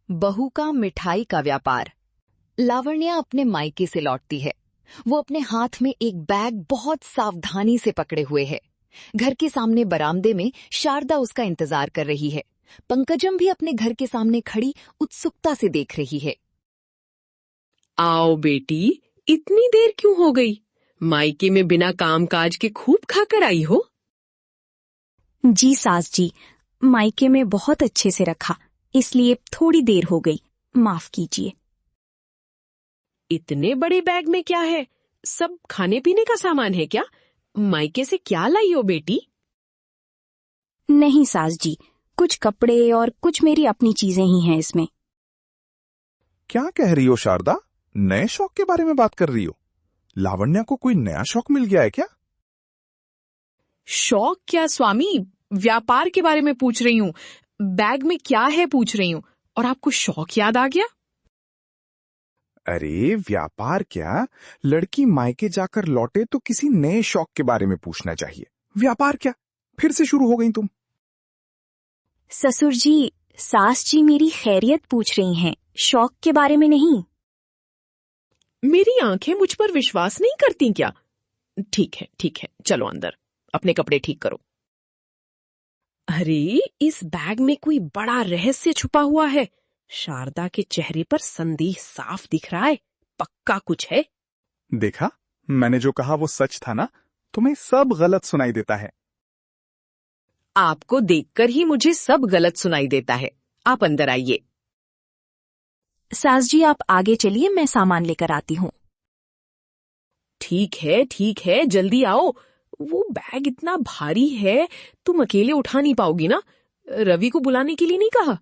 बहू का मिठाई का व्यापार। लावण्या अपने मायके से लौटती है। वो अपने हाथ में एक बैग बहुत सावधानी से पकड़े हुए है। घर के सामने बरामदे में शारदा उसका इंतजार कर रही है। पंकजम भी अपने घर के सामने खड़ी उत्सुकता से देख रही है। आओ बेटी, इतनी देर क्यों हो गई? मायके में बिना कामकाज के खूब खाकर आई हो। जी सास जी, मायके में बहुत अच्छे से रखा, इसलिए थोड़ी देर हो गई, माफ कीजिए। इतने बड़े बैग में क्या है? सब खाने पीने का सामान है क्या? मायके से क्या लाई हो बेटी? नहीं सास जी, कुछ कपड़े और कुछ मेरी अपनी चीजें ही हैं इसमें। क्या कह रही हो शारदा? नए शौक के बारे में बात कर रही हो? लावण्या को कोई नया शौक मिल गया है क्या? शौक क्या स्वामी, व्यापार के बारे में पूछ रही हूँ। बैग में क्या है पूछ रही हूँ, और आपको शौक याद आ गया? अरे व्यापार क्या, लड़की मायके जाकर लौटे तो किसी नए शौक के बारे में पूछना चाहिए। व्यापार क्या, फिर से शुरू हो गई तुम? ससुर जी, सास जी मेरी खैरियत पूछ रही हैं, शौक के बारे में नहीं। मेरी आंखें मुझ पर विश्वास नहीं करती क्या? ठीक है, चलो अंदर, अपने कपड़े ठीक करो। अरे, इस बैग में कोई बड़ा रहस्य छुपा हुआ है। शारदा के चेहरे पर संदेह साफ दिख रहा है, पक्का कुछ है। देखा, मैंने जो कहा वो सच था ना? तुम्हें सब गलत सुनाई देता है। आपको देखकर ही मुझे सब गलत सुनाई देता है। आप अंदर आइए। सास जी आप आगे चलिए, मैं सामान लेकर आती हूँ। ठीक है, जल्दी आओ। वो बैग इतना भारी है, तुम अकेले उठा नहीं पाओगी ना? रवि को बुलाने के लिए नहीं कहा?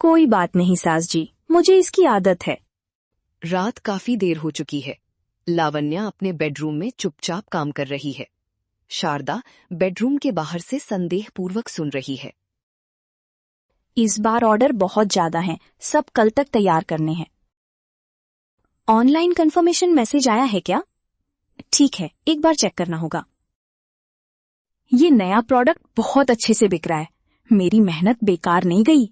कोई बात नहीं सास जी, मुझे इसकी आदत है। रात काफी देर हो चुकी है। लावण्या अपने बेडरूम में चुपचाप काम कर रही है। शारदा बेडरूम के बाहर से संदेहपूर्वक सुन रही है। इस बार ऑर्डर बहुत ज्यादा हैं, सब कल तक तैयार करने हैं। ऑनलाइन कंफर्मेशन मैसेज आया है क्या? ठीक है, एक बार चेक करना होगा। ये नया प्रोडक्ट बहुत अच्छे से बिक रहा है, मेरी मेहनत बेकार नहीं गई।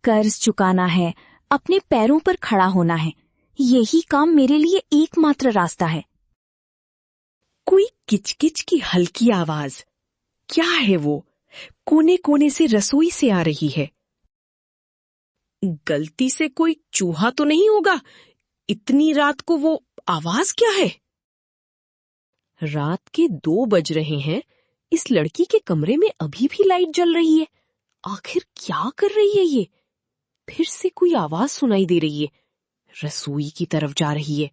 कर्ज चुकाना है, अपने पैरों पर खड़ा होना है, यही काम मेरे लिए एकमात्र रास्ता है। कोई किचकिच की हल्की आवाज, क्या है वो? कोने कोने से रसोई से आ रही है। गलती से कोई चूहा तो नहीं होगा? इतनी रात को वो आवाज क्या है? रात के 2 बज रहे हैं, इस लड़की के कमरे में अभी भी लाइट जल रही है। आखिर क्या कर रही है ये? फिर से कोई आवाज सुनाई दे रही है, रसोई की तरफ जा रही है।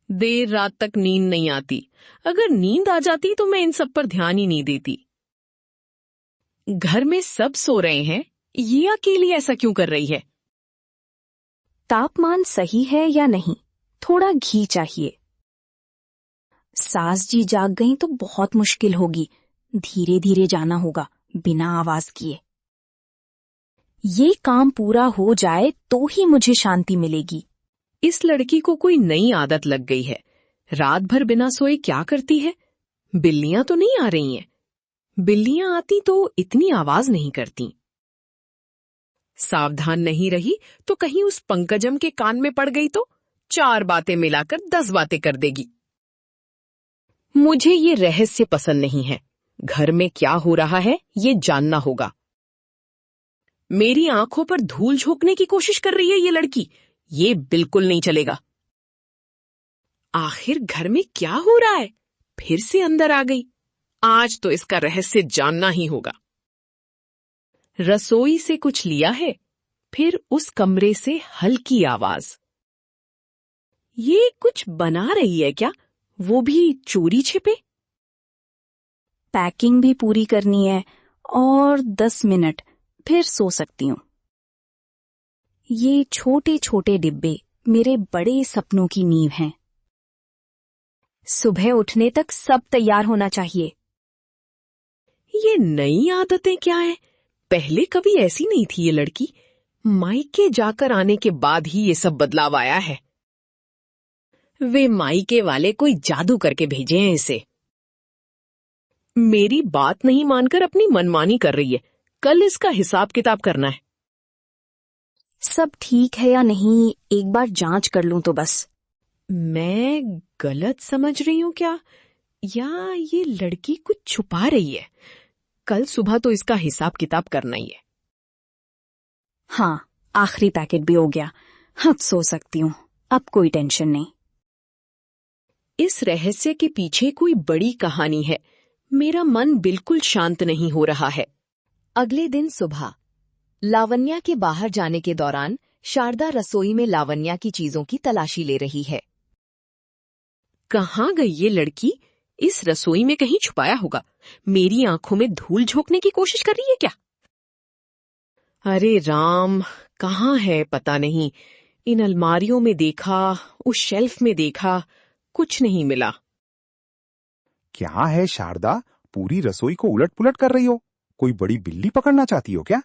देर रात तक नींद नहीं आती। अगर नींद आ जाती तो मैं इन सब पर ध्यान ही नहीं देती। घर में सब सो रहे हैं, ये अकेली ऐसा क्यों कर रही है? तापमान सही है या नहीं, थोड़ा घी चाहिए। सास जी जाग गईं तो बहुत मुश्किल होगी, धीरे धीरे जाना होगा, बिना आवाज किए। ये काम पूरा हो जाए तो ही मुझे शांति मिलेगी। इस लड़की को कोई नई आदत लग गई है। रात भर बिना सोए क्या करती है? बिल्लियां तो नहीं आ रही हैं। बिल्लियां आती तो इतनी आवाज नहीं करती। सावधान नहीं रही तो कहीं उस पंकजम के कान में पड़ गई तो 4 बातें मिलाकर 10 बातें कर देगी। मुझे ये रहस्य पसंद नहीं है। घर में क्या हो रहा है ये जानना होगा। मेरी आंखों पर धूल झोंकने की कोशिश कर रही है ये लड़की, ये बिल्कुल नहीं चलेगा। आखिर घर में क्या हो रहा है? फिर से अंदर आ गई। आज तो इसका रहस्य जानना ही होगा। रसोई से कुछ लिया है, फिर उस कमरे से हल्की आवाज। ये कुछ बना रही है क्या? वो भी चोरी छिपे? पैकिंग भी पूरी करनी है और 10 मिनट, फिर सो सकती हूँ। ये छोटे छोटे डिब्बे मेरे बड़े सपनों की नींव हैं। सुबह उठने तक सब तैयार होना चाहिए। ये नई आदतें क्या है? पहले कभी ऐसी नहीं थी ये लड़की। मायके जाकर आने के बाद ही ये सब बदलाव आया है। वे मायके वाले कोई जादू करके भेजे हैं इसे। मेरी बात नहीं मानकर अपनी मनमानी कर रही है। कल इसका हिसाब किताब करना है। सब ठीक है या नहीं एक बार जांच कर लूं तो बस। मैं गलत समझ रही हूँ क्या, या ये लड़की कुछ छुपा रही है? कल सुबह तो इसका हिसाब किताब करना ही है। हाँ, आखिरी पैकेट भी हो गया। अब सो सकती हूँ, अब कोई टेंशन नहीं। इस रहस्य के पीछे कोई बड़ी कहानी है। मेरा मन बिल्कुल शांत नहीं हो रहा है। अगले दिन सुबह लावण्या के बाहर जाने के दौरान शारदा रसोई में लावण्या की चीजों की तलाशी ले रही है। कहाँ गई ये लड़की? इस रसोई में कहीं छुपाया होगा। मेरी आंखों में धूल झोंकने की कोशिश कर रही है क्या? अरे राम, कहाँ है पता नहीं। इन अलमारियों में देखा, उस शेल्फ में देखा, कुछ नहीं मिला। क्या है शारदा, पूरी रसोई को उलट पुलट कर रही हो? कोई बड़ी बिल्ली पकड़ना चाहती हो क्या?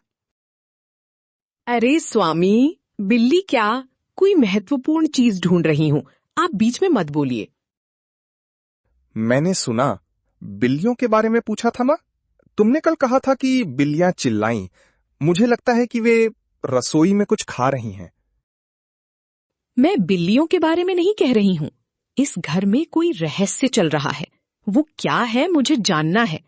अरे स्वामी, बिल्ली क्या, कोई महत्वपूर्ण चीज ढूंढ रही हूँ। आप बीच में मत बोलिए। मैंने सुना, बिल्लियों के बारे में पूछा था ना? तुमने कल कहा था कि बिल्लियां चिल्लाईं। मुझे लगता है कि वे रसोई में कुछ खा रही हैं। मैं बिल्लियों के बारे में नहीं कह रही हूँ। इस घर में कोई रहस्य चल रहा है। वो क्या है मुझे जानना है।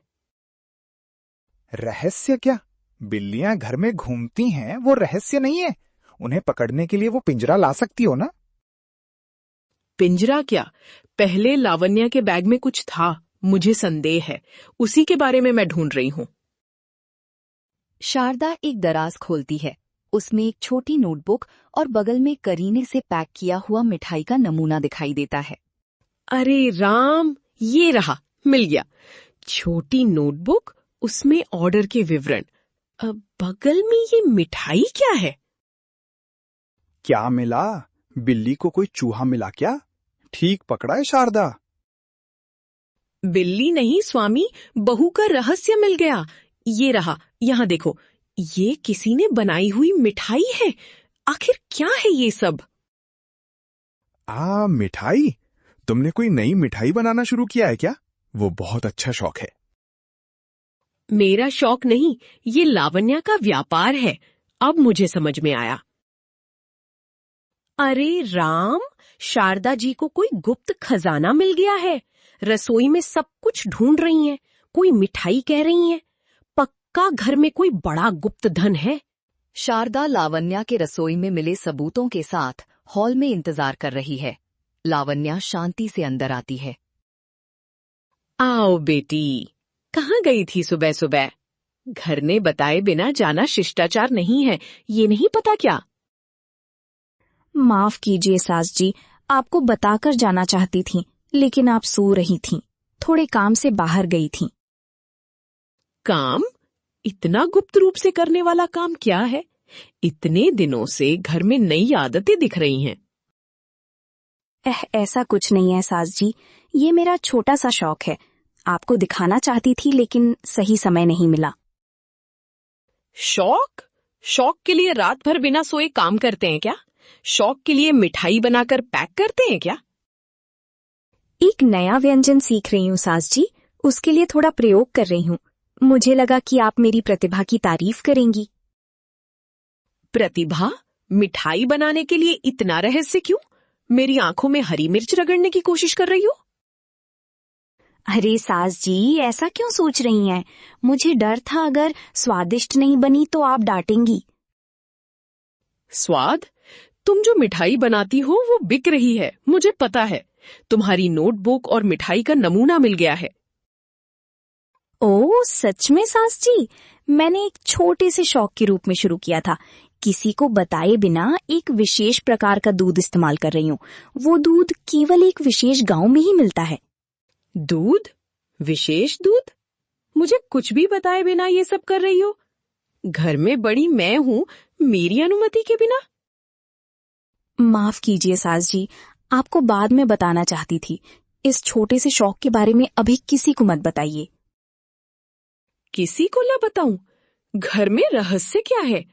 रहस्य क्या? बिल्लियां घर में घूमती हैं, वो रहस्य नहीं है। उन्हें पकड़ने के लिए वो पिंजरा ला सकती हो ना? पिंजरा क्या? पहले लावण्या के बैग में कुछ था, मुझे संदेह है। उसी के बारे में मैं ढूंढ रही हूँ। शारदा एक दराज खोलती है। उसमें एक छोटी नोटबुक और बगल में करीने से पैक किया हुआ मिठाई का नमूना दिखाई देता है। अरे राम, ये रहा, मिल गया। छोटी नोटबुक, उसमें ऑर्डर के विवरण। अब बगल में ये मिठाई क्या है? क्या मिला? बिल्ली को कोई चूहा मिला क्या? ठीक पकड़ा है शारदा। बिल्ली नहीं स्वामी, बहू का रहस्य मिल गया। ये रहा, यहाँ देखो। ये किसी ने बनाई हुई मिठाई है। आखिर क्या है ये सब? मिठाई? तुमने कोई नई मिठाई बनाना शुरू किया है क्या? वो बहुत अच्छा शौक है। मेरा शौक नहीं, ये लावण्या का व्यापार है। अब मुझे समझ में आया। अरे राम, शारदा जी को कोई गुप्त खजाना मिल गया है। रसोई में सब कुछ ढूंढ रही हैं, कोई मिठाई कह रही हैं। पक्का घर में कोई बड़ा गुप्त धन है। शारदा लावण्या के रसोई में मिले सबूतों के साथ हॉल में इंतजार कर रही है। लावण्या शांति से अंदर आती है। आओ बेटी, कहाँ गई थी सुबह सुबह? घर ने बताए बिना जाना शिष्टाचार नहीं है, ये नहीं पता क्या? माफ कीजिए सास जी, आपको बताकर जाना चाहती थी, लेकिन आप सो रही थीं। थोड़े काम से बाहर गई थीं। काम? इतना गुप्त रूप से करने वाला काम क्या है? इतने दिनों से घर में नई आदतें दिख रही हैं। ऐसा कुछ नहीं है सास जी, ये मेरा छोटा सा शौक है। आपको दिखाना चाहती थी लेकिन सही समय नहीं मिला। शौक? शौक के लिए रात भर बिना सोए काम करते हैं क्या? शौक के लिए मिठाई बनाकर पैक करते हैं क्या? एक नया व्यंजन सीख रही हूँ सास जी, उसके लिए थोड़ा प्रयोग कर रही हूँ। मुझे लगा कि आप मेरी प्रतिभा की तारीफ करेंगी। प्रतिभा? मिठाई बनाने के लिए इतना रहस्य क्यों? मेरी आंखों में हरी मिर्च रगड़ने की कोशिश कर रही हो? अरे सास जी, ऐसा क्यों सोच रही हैं? मुझे डर था अगर स्वादिष्ट नहीं बनी तो आप डांटेंगी। स्वाद? तुम जो मिठाई बनाती हो वो बिक रही है, मुझे पता है। तुम्हारी नोटबुक और मिठाई का नमूना मिल गया है। ओह सच में सास जी, मैंने एक छोटे से शौक के रूप में शुरू किया था। किसी को बताए बिना एक विशेष प्रकार का दूध इस्तेमाल कर रही हूँ। वो दूध केवल एक विशेष गांव में ही मिलता है। दूध? विशेष दूध? मुझे कुछ भी बताए बिना ये सब कर रही हो? घर में बड़ी मैं हूँ, मेरी अनुमति के बिना? माफ कीजिए सास जी, आपको बाद में बताना चाहती थी। इस छोटे से शौक के बारे में अभी किसी को मत बताइए। किसी को ना बताऊं? घर में रहस्य क्या है?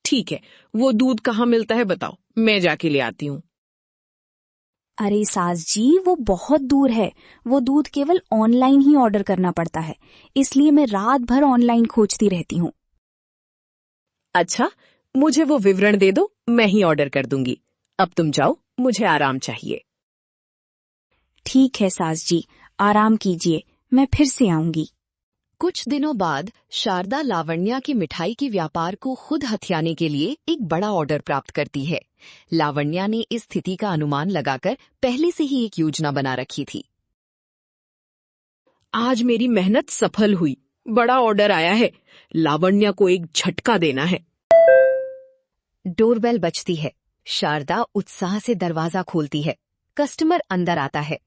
ठीक है, वो दूध कहाँ मिलता है बताओ, मैं जाके ले आती हूँ। अरे सास जी, वो बहुत दूर है। वो दूध केवल ऑनलाइन ही ऑर्डर करना पड़ता है, इसलिए मैं रात भर ऑनलाइन खोजती रहती हूँ। अच्छा, मुझे वो विवरण दे दो, मैं ही ऑर्डर कर दूंगी। अब तुम जाओ, मुझे आराम चाहिए। ठीक है सास जी, आराम कीजिए, मैं फिर से आऊंगी। कुछ दिनों बाद शारदा लावण्या की मिठाई के व्यापार को खुद हथियाने के लिए एक बड़ा ऑर्डर प्राप्त करती है। लावण्या ने इस स्थिति का अनुमान लगाकर पहले से ही एक योजना बना रखी थी। आज मेरी मेहनत सफल हुई, बड़ा ऑर्डर आया है, लावण्या को एक झटका देना है। डोरबेल बजती है। शारदा उत्साह से दरवाजा खोलती है। कस्टमर अंदर आता है।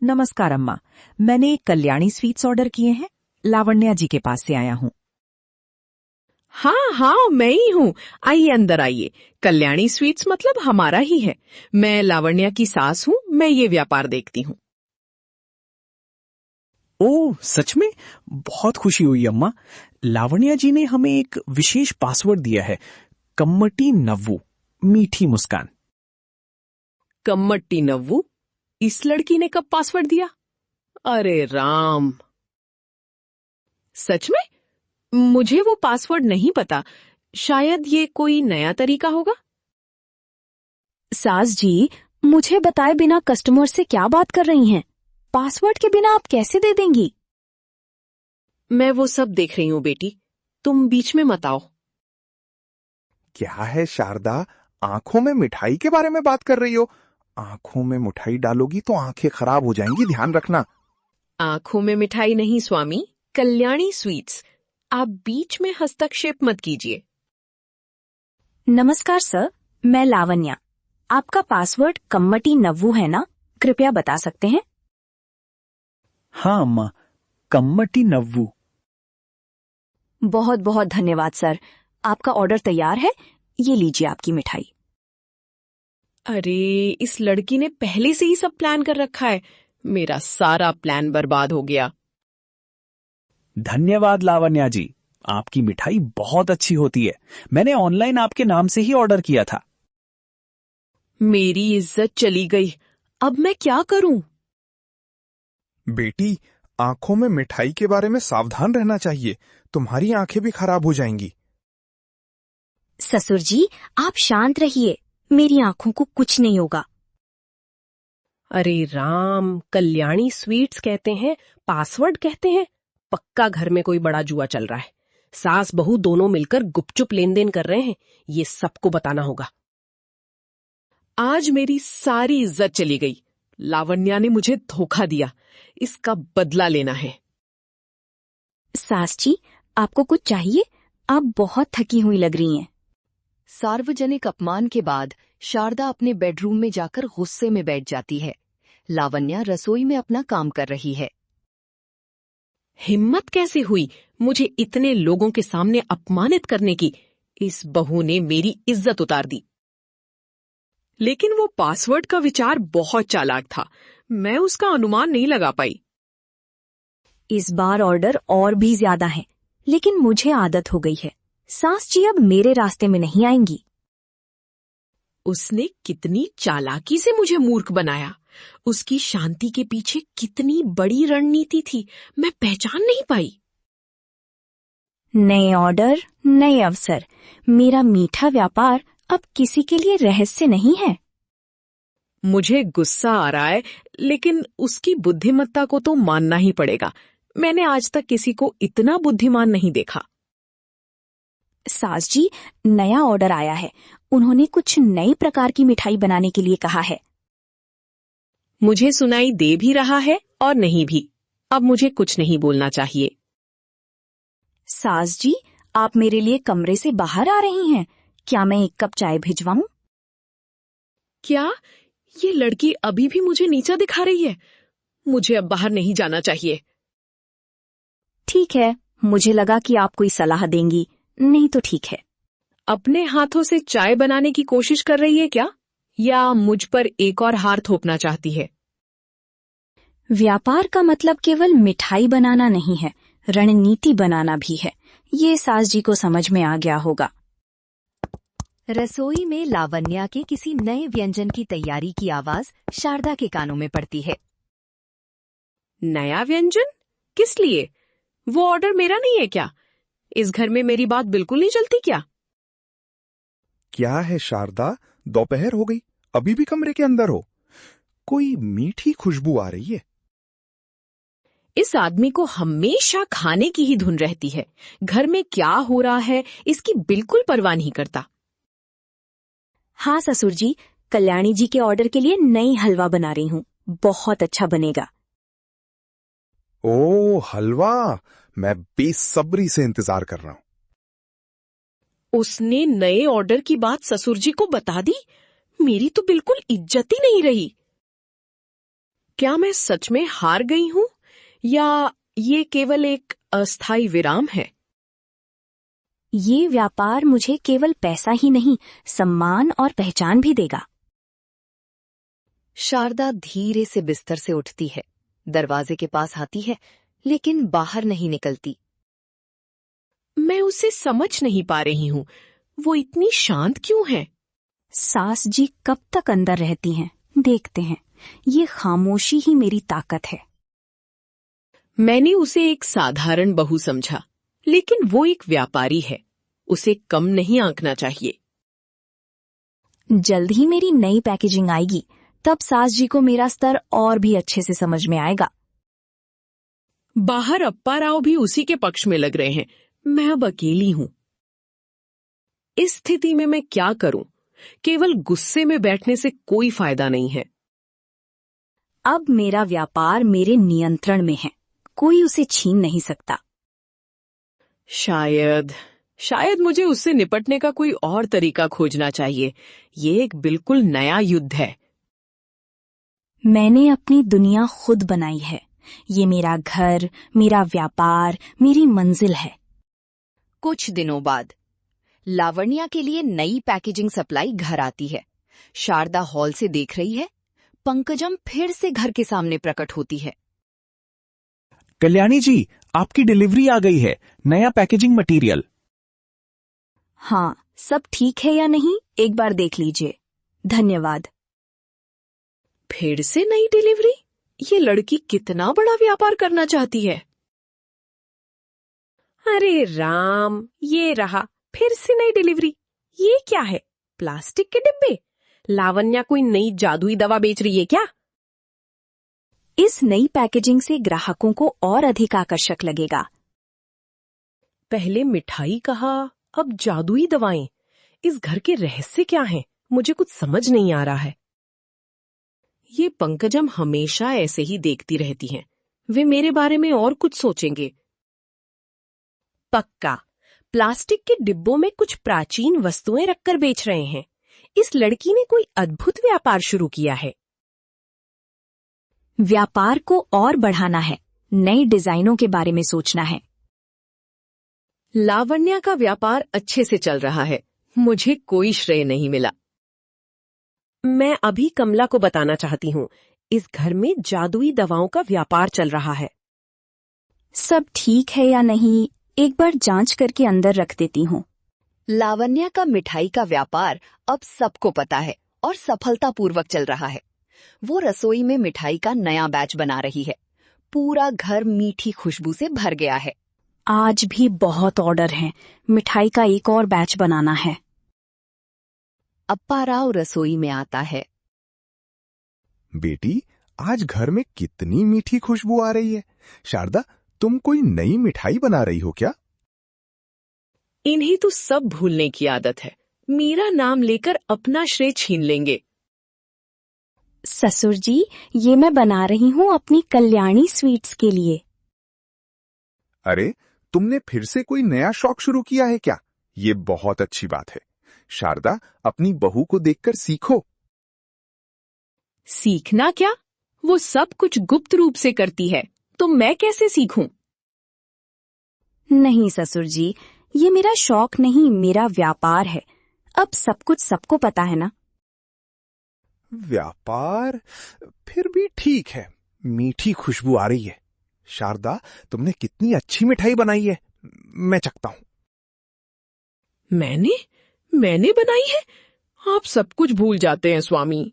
नमस्कार अम्मा, मैंने कल्याणी स्वीट्स ऑर्डर किए हैं, लावण्या जी के पास से आया हूँ। हाँ हाँ, मैं ही हूँ, आइए अंदर आइए। कल्याणी स्वीट्स मतलब हमारा ही है। मैं लावण्या की सास हूँ, मैं ये व्यापार देखती हूँ। ओह, सच में बहुत खुशी हुई अम्मा। लावण्या जी ने हमें एक विशेष पासवर्ड दिया है, कम्मटी नव्वू, मीठी मुस्कान। कम्मट्टी नव्वू? इस लड़की ने कब पासवर्ड दिया? अरे राम, सच में? मुझे वो पासवर्ड नहीं पता। शायद ये कोई नया तरीका होगा। सास जी, मुझे बताए बिना कस्टमर से क्या बात कर रही हैं? पासवर्ड के बिना आप कैसे दे देंगी? मैं वो सब देख रही हूँ बेटी, तुम बीच में मत आओ। क्या है शारदा, आंखों में मिठाई के बारे में बात कर रही हो? आंखों में मिठाई डालोगी तो आंखें खराब हो जाएंगी, ध्यान रखना। आंखों में मिठाई नहीं स्वामी, कल्याणी स्वीट्स। आप बीच में हस्तक्षेप मत कीजिए। नमस्कार सर, मैं लावण्या। आपका पासवर्ड कम्मटी नव्वू है ना? कृपया बता सकते हैं? हाँ अम्मा, कम्मटी नव्वू। बहुत बहुत धन्यवाद सर, आपका ऑर्डर तैयार है, ये लीजिए आपकी मिठाई। अरे, इस लड़की ने पहले से ही सब प्लान कर रखा है। मेरा सारा प्लान बर्बाद हो गया। धन्यवाद लावण्या जी, आपकी मिठाई बहुत अच्छी होती है। मैंने ऑनलाइन आपके नाम से ही ऑर्डर किया था। मेरी इज्जत चली गई, अब मैं क्या करूं? बेटी, आंखों में मिठाई के बारे में सावधान रहना चाहिए, तुम्हारी आंखें भी खराब हो जाएंगी। ससुर जी, आप शांत रहिए, मेरी आंखों को कुछ नहीं होगा। अरे राम, कल्याणी स्वीट्स कहते हैं, पासवर्ड कहते हैं। पक्का घर में कोई बड़ा जुआ चल रहा है। सास बहू दोनों मिलकर गुपचुप लेन देन कर रहे हैं, ये सबको बताना होगा। आज मेरी सारी इज्जत चली गई। लावण्या ने मुझे धोखा दिया, इसका बदला लेना है। सास जी, आपको कुछ चाहिए? आप बहुत थकी हुई लग रही हैं। सार्वजनिक अपमान के बाद शारदा अपने बेडरूम में जाकर गुस्से में बैठ जाती है। लावण्या रसोई में अपना काम कर रही है। हिम्मत कैसे हुई मुझे इतने लोगों के सामने अपमानित करने की? इस बहू ने मेरी इज्जत उतार दी। लेकिन वो पासवर्ड का विचार बहुत चालाक था, मैं उसका अनुमान नहीं लगा पाई। इस बार ऑर्डर और भी ज्यादा है, लेकिन मुझे आदत हो गई है। सास जी अब मेरे रास्ते में नहीं आएंगी। उसने कितनी चालाकी से मुझे मूर्ख बनाया। उसकी शांति के पीछे कितनी बड़ी रणनीति थी, मैं पहचान नहीं पाई। नए ऑर्डर, नए अवसर। मेरा मीठा व्यापार अब किसी के लिए रहस्य नहीं है। मुझे गुस्सा आ रहा है, लेकिन उसकी बुद्धिमत्ता को तो मानना ही पड़ेगा। मैंने आज तक किसी को इतना बुद्धिमान नहीं देखा। सास जी, नया ऑर्डर आया है। उन्होंने कुछ नए प्रकार की मिठाई बनाने के लिए कहा है। मुझे सुनाई दे भी रहा है और नहीं भी। अब मुझे कुछ नहीं बोलना चाहिए। सास जी, आप मेरे लिए कमरे से बाहर आ रही हैं। क्या मैं एक कप चाय भिजवाऊं? क्या ये लड़की अभी भी मुझे नीचा दिखा रही है? मुझे अब बाहर नहीं जाना चाहिए। ठीक है, मुझे लगा कि आप कोई सलाह देंगी, नहीं तो ठीक है। अपने हाथों से चाय बनाने की कोशिश कर रही है क्या, या मुझ पर एक और हार थोपना चाहती है? व्यापार का मतलब केवल मिठाई बनाना नहीं है, रणनीति बनाना भी है। ये सास जी को समझ में आ गया होगा। रसोई में लावण्या के किसी नए व्यंजन की तैयारी की आवाज शारदा के कानों में पड़ती है। नया व्यंजन? किस लिए? वो ऑर्डर मेरा नहीं है क्या? इस घर में मेरी बात बिल्कुल नहीं चलती क्या? क्या है शारदा, दोपहर हो गई, अभी भी कमरे के अंदर हो? कोई मीठी खुशबू आ रही है। इस आदमी को हमेशा खाने की ही धुन रहती है। घर में क्या हो रहा है इसकी बिल्कुल परवाह नहीं करता। हाँ ससुर जी, कल्याणी जी के ऑर्डर के लिए नई हलवा बना रही हूँ, बहुत अच्छा बनेगा। ओ हलवा, मैं बेसब्री से इंतजार कर रहा हूं। उसने नए ऑर्डर की बात ससुर जी को बता दी। मेरी तो बिल्कुल इज्जत ही नहीं रही। क्या मैं सच में हार गई हूं या ये केवल एक अस्थायी विराम है? ये व्यापार मुझे केवल पैसा ही नहीं, सम्मान और पहचान भी देगा। शारदा धीरे से बिस्तर से उठती है, दरवाजे के पास आती है, लेकिन बाहर नहीं निकलती। मैं उसे समझ नहीं पा रही हूँ। वो इतनी शांत क्यों है? सास जी कब तक अंदर रहती हैं, देखते हैं। ये खामोशी ही मेरी ताकत है। मैंने उसे एक साधारण बहू समझा, लेकिन वो एक व्यापारी है। उसे कम नहीं आंकना चाहिए। जल्द ही मेरी नई पैकेजिंग आएगी, तब सास जी को मेरा स्तर और भी अच्छे से समझ में आएगा। बाहर अप्पा राव भी उसी के पक्ष में लग रहे हैं। मैं अब अकेली हूँ। इस स्थिति में मैं क्या करूं? केवल गुस्से में बैठने से कोई फायदा नहीं है। अब मेरा व्यापार मेरे नियंत्रण में है, कोई उसे छीन नहीं सकता। शायद मुझे उससे निपटने का कोई और तरीका खोजना चाहिए। ये एक बिल्कुल नया युद्ध है। मैंने अपनी दुनिया खुद बनाई है। ये मेरा घर, मेरा व्यापार, मेरी मंजिल है। कुछ दिनों बाद लावण्या के लिए नई पैकेजिंग सप्लाई घर आती है। शारदा हॉल से देख रही है। पंकजम फिर से घर के सामने प्रकट होती है। कल्याणी जी, आपकी डिलीवरी आ गई है, नया पैकेजिंग मटेरियल। हाँ, सब ठीक है या नहीं, एक बार देख लीजिए। धन्यवाद। फिर से नई डिलीवरी? ये लड़की कितना बड़ा व्यापार करना चाहती है। अरे राम, ये रहा फिर से नई डिलीवरी। ये क्या है? प्लास्टिक के डिब्बे? लावण्या कोई नई जादुई दवा बेच रही है क्या? इस नई पैकेजिंग से ग्राहकों को और अधिक आकर्षक लगेगा। पहले मिठाई कहा, अब जादुई दवाएं। इस घर के रहस्य क्या हैं? मुझे कुछ समझ नहीं आ रहा है। ये पंकजम हमेशा ऐसे ही देखती रहती हैं। वे मेरे बारे में और कुछ सोचेंगे। पक्का प्लास्टिक के डिब्बों में कुछ प्राचीन वस्तुएं रखकर बेच रहे हैं। इस लड़की ने कोई अद्भुत व्यापार शुरू किया है। व्यापार को और बढ़ाना है, नई डिजाइनों के बारे में सोचना है। लावण्या का व्यापार अच्छे से चल रहा है, मुझे कोई श्रेय नहीं मिला। मैं अभी कमला को बताना चाहती हूँ, इस घर में जादुई दवाओं का व्यापार चल रहा है। सब ठीक है या नहीं, एक बार जांच करके अंदर रख देती हूँ। लावण्या का मिठाई का व्यापार अब सबको पता है और सफलतापूर्वक चल रहा है। वो रसोई में मिठाई का नया बैच बना रही है। पूरा घर मीठी खुशबू से भर गया है। आज भी बहुत ऑर्डर हैं, मिठाई का एक और बैच बनाना है। अप्पा राव रसोई में आता है। बेटी, आज घर में कितनी मीठी खुशबू आ रही है। शारदा, तुम कोई नई मिठाई बना रही हो क्या? इन्हें तो सब भूलने की आदत है। मेरा नाम लेकर अपना श्रेय छीन लेंगे। ससुर जी, ये मैं बना रही हूँ अपनी कल्याणी स्वीट्स के लिए। अरे, तुमने फिर से कोई नया शौक शुरू किया है क्या? ये बहुत अच्छी बात है। शारदा, अपनी बहू को देखकर सीखो। सीखना क्या? वो सब कुछ गुप्त रूप से करती है, तो मैं कैसे सीखूं? नहीं ससुर जी, ये मेरा शौक नहीं, मेरा व्यापार है। अब सब कुछ सबको पता है ना। व्यापार? फिर भी ठीक है, मीठी खुशबू आ रही है। शारदा, तुमने कितनी अच्छी मिठाई बनाई है, मैं चखता हूं। मैंने बनाई है? आप सब कुछ भूल जाते हैं स्वामी।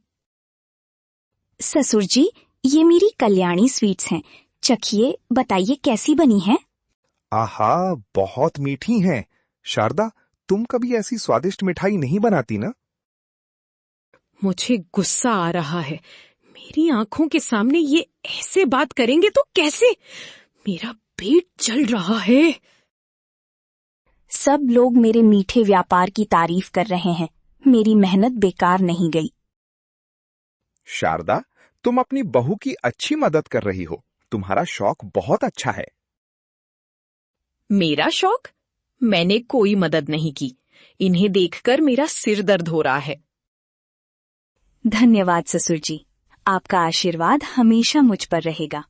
ससुर जी, ये मेरी कल्याणी स्वीट्स हैं, चखिए, बताइए कैसी बनी है। आहा, बहुत मीठी हैं। शारदा, तुम कभी ऐसी स्वादिष्ट मिठाई नहीं बनाती ना? मुझे गुस्सा आ रहा है। मेरी आंखों के सामने ये ऐसे बात करेंगे तो कैसे? मेरा पेट जल रहा है। सब लोग मेरे मीठे व्यापार की तारीफ कर रहे हैं। मेरी मेहनत बेकार नहीं गई। शारदा, तुम अपनी बहू की अच्छी मदद कर रही हो। तुम्हारा शौक बहुत अच्छा है। मेरा शौक? मैंने कोई मदद नहीं की। इन्हें देखकर मेरा सिर दर्द हो रहा है। धन्यवाद ससुर जी, आपका आशीर्वाद हमेशा मुझ पर रहेगा।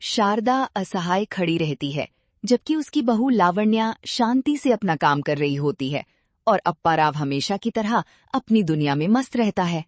शारदा असहाय खड़ी रहती है, जबकि उसकी बहू लावण्या शांति से अपना काम कर रही होती है और अप्पा राव हमेशा की तरह अपनी दुनिया में मस्त रहता है।